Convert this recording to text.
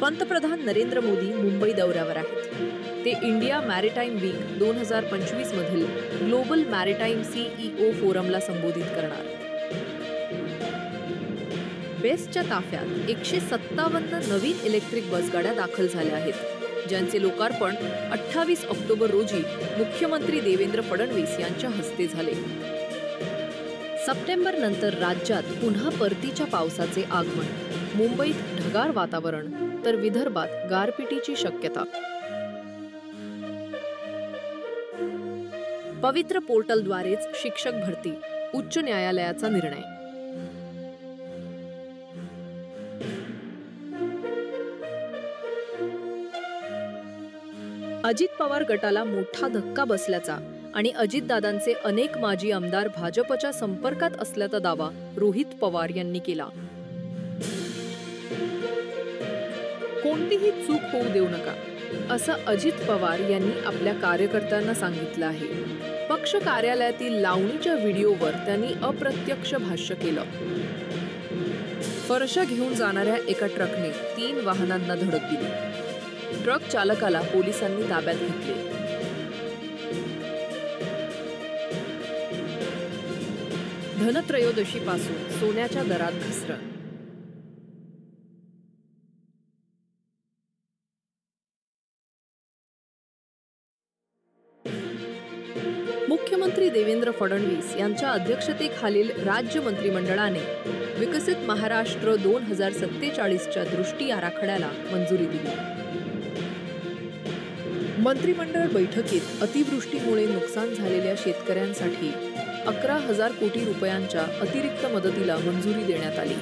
पंतप्रधान नरेंद्र मोदी मुंबई दौऱ्यावर आहेत। ते इंडिया मॅरिटाईम वीक 2025 मधील ग्लोबल मॅरिटाईम CEO फोरमला संबोधित करणार। बेस्टच्या ताफ्यात 157 नवीन इलेक्ट्रिक बसगाड्या दाखल झाल्या आहेत, ज्यांचे लोकार्पण 28 ऑक्टोबर रोजी मुख्यमंत्री देवेंद्र फडणवीस यांच्या हस्ते झाले। सप्टेंबर नंतर राज्यात पुन्हा परतीच्या पावसाचे आगमन। मुंबईत ढगाळ वातावरण तर विदर्भात गारपिटीची शक्यता। पवित्र पोर्टलद्वारेच शिक्षक भरती, उच्च न्यायालयाचा निर्णय। अजित पवार गटाला मोठा धक्का बसल्याचा आणि अजितदादांचे अनेक माजी आमदार भाजपच्या संपर्कात असल्याचा दावा रोहित पवार यांनी केला। कोणतीही चूक होऊ देऊ नका, असं अजित पवार यांनी आपल्या कार्यकर्त्यांना सांगितलं आहे। पक्ष कार्यालयातील लावणीच्या व्हिडिओवर त्यांनी अप्रत्यक्ष भाष्य केलं। फरशा घेऊन जाणाऱ्या एका ट्रकने 3 वाहनांना धडक दिली। ट्रक चालकाला पोलिसांनी ताब्यात घेतले। धनत्रयोदशीपासून सोन्याच्या दरात घसरण। मुख्यमंत्री देवेंद्र फडणवीस यांच्या अध्यक्षतेखालील राज्य मंत्रिमंडळाने विकसित महाराष्ट्र 2047च्या दृष्टी आराखड्याला मंजुरी दिली। मंत्रिमंडळ बैठकीत अतिवृष्टीमुळे नुकसान झालेल्या शेतकऱ्यांसाठी 11,000 कोटी रुपयांच्या अतिरिक्त मदतीला मंजुरी देण्यात आली।